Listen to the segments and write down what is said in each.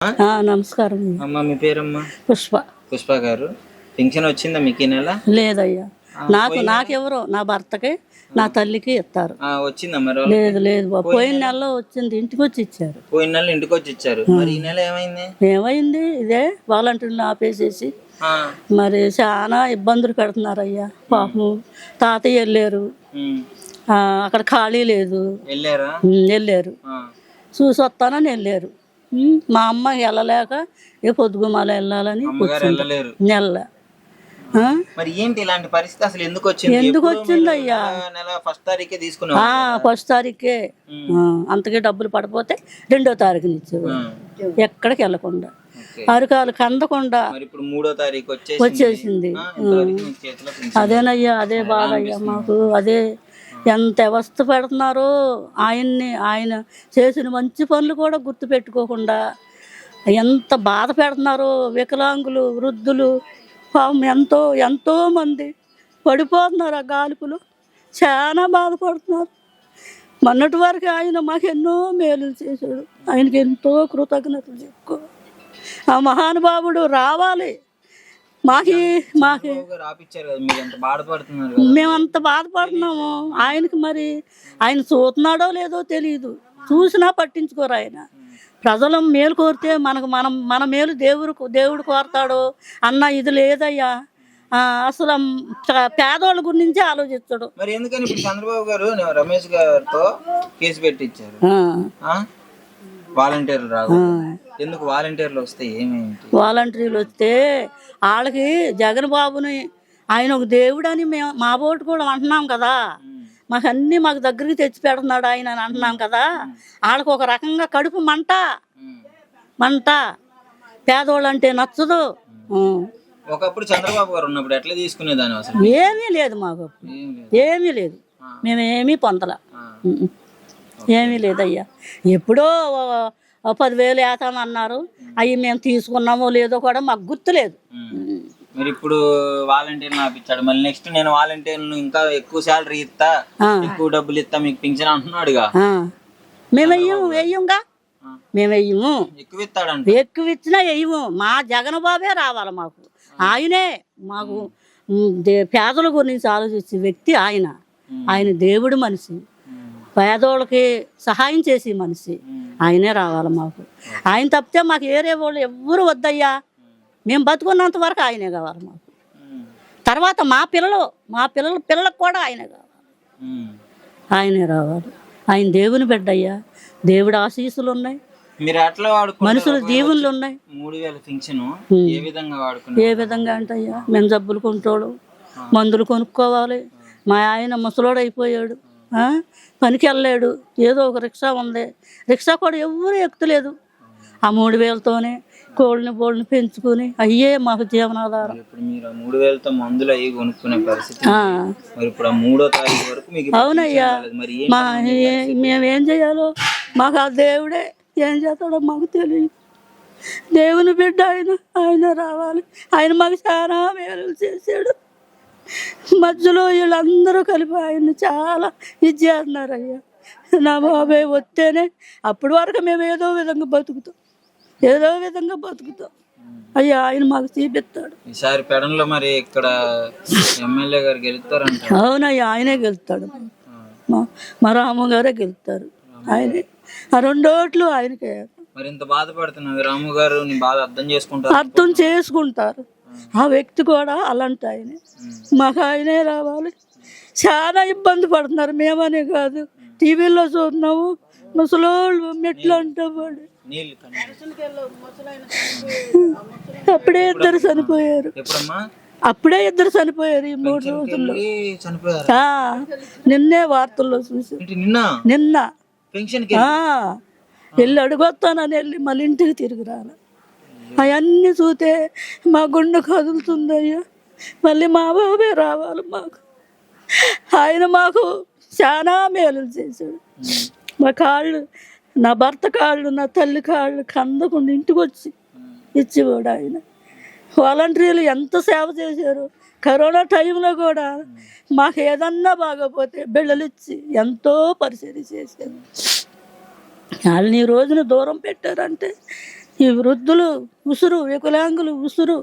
నమస్కారం అమ్మ. మీ పేరమ్మా? పుష్ప. పుష్ప గారు, పింఛన్ వచ్చిందా మీకు ఈ నెల? లేదయ్యా, నాకెవరో నా భర్తకి నా తల్లికి ఇస్తారు. వచ్చిందా మరి? లేదు బాబు, పోయిన నెలలో వచ్చింది, ఇంటికి వచ్చి ఇచ్చారు. పోయిన నెల ఇంటికి వచ్చి ఇచ్చారు. మరి ఈ నెల ఏమైంది ఇదే వాలంటీర్లు ఆపేసేసి మరి చాలా ఇబ్బందులు పెడుతున్నారయ్యా. పాపం తాతయ్య వెళ్ళారు, అక్కడ ఖాళీ లేదు, వెళ్ళారు చూసి వస్తానని వెళ్ళారు. మా అమ్మ వెళ్ళలేక పొద్దుగుమాల వెళ్ళాలని నెల. మరి ఏంటి ఇలాంటి పరిస్థితి అసలు ఎందుకు వచ్చింది? అయ్యా? ఫస్ట్ తారీఖే. అంతకే డబ్బులు పడిపోతే 2వ తారీఖుని ఇచ్చేవారు, ఎక్కడికి వెళ్ళకుండా అరకాలు కందకుండా వచ్చేసింది. అదేనయ్యా, అదే బాధ అయ్యా మాకు. అదే ఎంత వ్యవస్థ పెడుతున్నారో ఆయన చేసిన మంచి పనులు కూడా గుర్తు పెట్టుకోకుండా ఎంత బాధ పెడుతున్నారో. వికలాంగులు, వృద్ధులు పాపం ఎంతో మంది పడిపోతున్నారు ఆ గాలిపులు, చాలా బాధపడుతున్నారు. మొన్నటి వరకు ఆయన మాకు ఎన్నో మేలు చేశాడు, ఆయనకి ఎంతో కృతజ్ఞతలు చెప్పుకో. ఆ మహానుభావుడు రావాలి. మేమంత బాధపడుతున్నాము. ఆయనకి మరి ఆయన చూస్తున్నాడో లేదో తెలియదు, చూసినా పట్టించుకోరు ఆయన. ప్రజలు మేలు కోరితే మన మేలు దేవుడు కోరతాడు అన్న ఇది లేదయ్యా. అసలు పేదవాళ్ళ గురించి ఆలోచిస్తాడు. మరి ఎందుకని ఇప్పుడు చంద్రబాబు గారు రమేష్ గారితో కేసు పెట్టించారు? వాలంటీర్లు రావు ఎందుకు? వాలంటీర్లు వస్తే ఏమేంటి? వాలంటీర్లు వస్తే వాళ్ళకి జగన్ బాబుని ఆయన ఒక దేవుడు అని మా బోటు కూడా అంటున్నాం కదా. మాకు దగ్గరికి తెచ్చి పెడుతున్నాడు ఆయన అని అంటున్నాం కదా. వాళ్ళకి ఒక రకంగా కడుపు మంట పేదవాళ్ళు అంటే నచ్చదు. ఒకప్పుడు చంద్రబాబు గారు ఉన్నప్పుడు ఎట్లా తీసుకునేదాన్ని? అసలు ఏమీ లేదు మాకు, ఏమీ లేదు, మేమేమీ పొందల, ఏమీ లేదయ్యా. ఎప్పుడో 10,000 వేతామన్నారు, అవి మేము తీసుకున్నామో లేదో కూడా మాకు గుర్తులేదు. మరి ఇప్పుడు వాలంటీర్లు ఆపించాడు, మళ్ళీ నెక్స్ట్ నేను వాలంటీర్లు ఇంకా ఎక్కువ శాలరీ ఇస్తా, ఎక్కువ డబ్బులు ఇస్తా మీకు పింఛన్ అంటున్నాడుగా. మేము వెయ్యంగా, మేము వెయ్యము. ఎక్కువ ఇచ్చినా వెయ్యము. మా జగన్ బాబే రావాలి మాకు. ఆయనే మాకు పేదల గురించి ఆలోచించే వ్యక్తి ఆయన దేవుడు మనిషి, పేదోళ్ళకి సహాయం చేసే మనిషి ఆయనే రావాలి మాకు. ఆయన తప్పితే మాకు ఏరే వాళ్ళు ఎవ్వరు వద్దయ్యా. మేము బతుకున్నంత వరకు ఆయనే కావాలి మాకు. తర్వాత మా పిల్లలకు కూడా ఆయనే కావాలి, ఆయనే రావాలి. ఆయన దేవుని బిడ్డ అయ్యా, దేవుడు ఆశీస్సులు ఉన్నాయి, మనుషుల దీవులు ఉన్నాయి. 3000 పింఛను ఏ విధంగా అంటే అయ్యా, మేము జబ్బులు కొంటాడు, మందులు కొనుక్కోవాలి. మా ఆయన ముసలోడు అయిపోయాడు, పనికి వెళ్ళలేడు. ఏదో ఒక రిక్షా ఉంది, రిక్షా కూడా ఎవరు ఎక్కుతలేదు. ఆ 3000తోనే కోళ్ళని పెంచుకుని అయ్యే మాకు జీవనాధారం. అవునయ్యా, మేమేం చేయాలో మాకు ఆ దేవుడే ఏం చేస్తాడో మాకు తెలియదు. దేవుని బిడ్డ ఆయన రావాలి. ఆయన మాకు చాలా మేలు చేశాడు. మధ్యలో వీళ్ళందరూ కలిపి ఆయన చాలా ఇది చేస్తున్నారయ్యా. నా బాబాయ్ వస్తేనే అప్పటి వరకు మేము ఏదో విధంగా బతుకుతాం అయ్యా. ఆయన మాకు చూపిస్తాడు. ఈసారి పెడన్లో మరి ఇక్కడ ఎమ్మెల్యే గారు గెలుస్తారంట. అవునయ్యా, ఆయనే గెలుస్తాడు. మా రాము గారే గెలుస్తారు. ఆయనే ఆ 2 ఓట్లు ఆయనకే. మరి ఇంత బాధపడుతున్నారు రాము గారు, బాధ అర్థం చేసుకుంటారు. ఆ వ్యక్తి కూడా అలాంటి ఆయనే. మాకు ఆయనే రావాలి. చాలా ఇబ్బంది పడుతున్నారు, మేమనే కాదు, టీవీలో చూస్తున్నాము. ముసలోళ్ళు మెట్లు అంటాడు. అప్పుడే ఇద్దరు చనిపోయారు. ఈ 3 రోజుల్లో. నిన్నే వార్తల్లో చూసి నిన్న వెళ్ళి అడుగొస్తానని వెళ్ళి మళ్ళీ ఇంటికి తిరిగి రాలి. అవన్నీ చూస్తే మా గుండె కదులుతుందయ్యా. మళ్ళీ మా బాబే రావాలి మాకు. ఆయన మాకు చాలా మేలు చేశాడు. మా కాళ్ళు, నా భర్త కాళ్ళు, నా తల్లి కాళ్ళు కందకుండా ఇంటికి వచ్చి ఇచ్చేవాడు ఆయన. వాలంటీర్లు ఎంత సేవ చేశారు. కరోనా టైంలో కూడా మాకు ఏదన్నా బాగోపోతే బిళ్ళలు ఇచ్చి ఎంతో పరిచయం చేశారు. వాళ్ళని ఈ రోజున దూరం పెట్టారంటే ఈ వృద్ధులు ఉసురు, వికలాంగులు ఉసురు,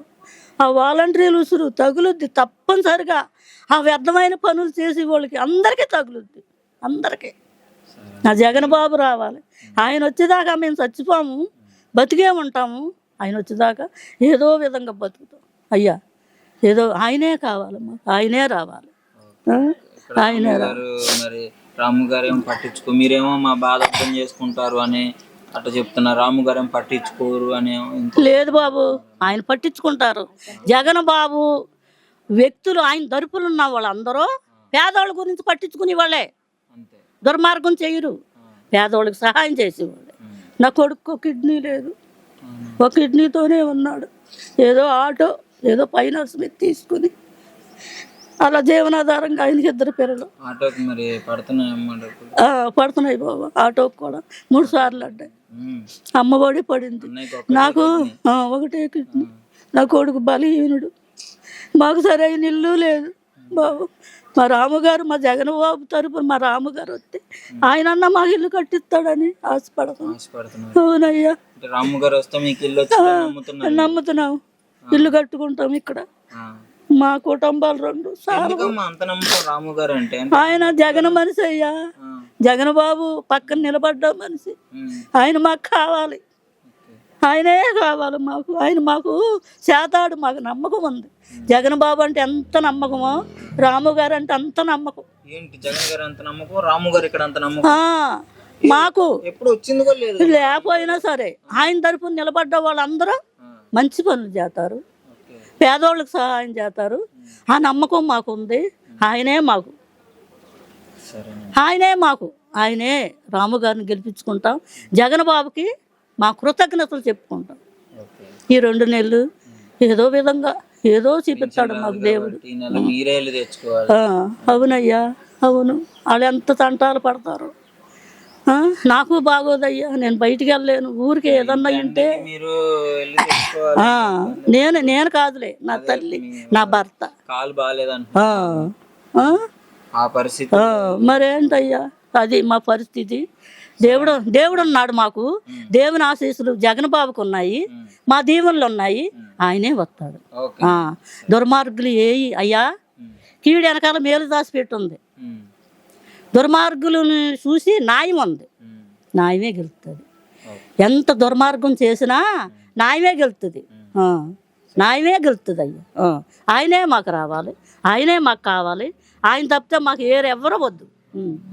ఆ వాలంటీర్లు ఉసురు తగులుద్ది తప్పనిసరిగా. ఆ వ్యర్థమైన పనులు చేసే వాళ్ళకి అందరికీ తగులుద్ది, అందరికీ. నా జగన్ బాబు రావాలి. ఆయన వచ్చేదాకా మేము చచ్చిపోము, బతికే ఉంటాము. ఆయన వచ్చేదాకా ఏదో విధంగా బతుకుతాం అయ్యా. ఏదో ఆయనే కావాలి మాకు, ఆయనే రావాలి, ఆయనే రావాలి. మరి రాము గారు ఏమో మీరేమో మా బాధ అర్థం చేసుకుంటారు అని అట్లా చెప్తున్నారు. రాము గారు ఏమో పట్టించుకోరు అని. లేదు బాబు, ఆయన పట్టించుకుంటారు. జగన్ బాబు వ్యక్తులు ఆయన తరపులు ఉన్న వాళ్ళందరూ పేదవాళ్ళ గురించి పట్టించుకునే వాళ్ళే, దుర్మార్గం చేయరు, పేదవాళ్ళకి సహాయం చేసేవాళ్ళే. నా కొడుకు కిడ్నీ లేదు, ఒక కిడ్నీతోనే ఉన్నాడు. ఏదో ఆటో ఏదో ఫైనాన్స్ మీద తీసుకుని అలా జీవనాధారంగా ఆయనకి 2 పిల్లలు. పడుతున్నాయి బాబా. ఆటోకి కూడా 3 సార్లు అడ్డాయి. అమ్మఒడి పడింది నాకు, ఒకటే కిడ్నీ. నా కొడుకు బలహీనుడు, మాకు సరైన ఇల్లు లేదు బాబు. మా రాముగారు, మా జగన్ బాబు తరపున మా రాముగారు వస్తే ఆయనన్నా మాకు ఇల్లు కట్టిస్తాడని ఆశపడుతున్నాం. అవునయ్యా, రాముగారు వస్తే మీకు ఇల్లు నమ్ముతున్నాం, ఇల్లు కట్టుకుంటాం ఇక్కడ. మా కుటుంబాలు 2 సార్లు. ఆయన జగన్ మనిషి అయ్యా, జగన్ బాబు పక్కన నిలబడ్డ మనిషి. ఆయన మాకు కావాలి, ఆయనే కావాలి మాకు. ఆయన మాకు చేతాడు, మాకు నమ్మకం ఉంది. జగన్ బాబు అంటే ఎంత నమ్మకమో, రాము గారు అంటే అంత నమ్మకం. మాకు ఎప్పుడు వచ్చింది లేకపోయినా సరే ఆయన తరపున నిలబడ్డ వాళ్ళందరూ మంచి పనులు చేస్తారు, పేదోళ్ళకి సహాయం చేస్తారు. ఆ నమ్మకం మాకు ఉంది. ఆయనే మాకు, ఆయనే మాకు, ఆయనే. రాము గారిని గెలిపించుకుంటాం. జగన్ బాబుకి మా కృతజ్ఞతలు చెప్పుకుంటాం. ఈ 2 నెలలు ఏదో విధంగా ఏదో చూపిస్తాడు మాకు దేవుడు. అవునయ్యా, అవును. వాళ్ళు ఎంత తంటాలు పడతారు. నాకు బాగోదయ్యా, నేను బయటికి వెళ్ళలేను. ఊరికి ఏదన్నా ఉంటే నేను కాదులే, నా తల్లి, నా భర్త. మరేంటయ్యా, అది మా పరిస్థితి. దేవుడు ఉన్నాడు మాకు. దేవుని ఆశీస్సులు జగన్ బాబుకు ఉన్నాయి, మా దీవెనలు ఉన్నాయి. ఆయనే వస్తాడు. దుర్మార్గులు అయ్యా, కీడు వెనకాల మేలు దాచి పెట్టుంది. దుర్మార్గులను చూసి న్యాయం ఉంది, న్యాయమే గెలుస్తుంది. ఎంత దుర్మార్గం చేసినా న్యాయమే గెలుస్తుంది, న్యాయమే గెలుస్తుంది అయ్యా. ఆయనే మాకు రావాలి, ఆయనే మాకు కావాలి. ఆయన తప్పితే మాకు ఎవరు వద్దు.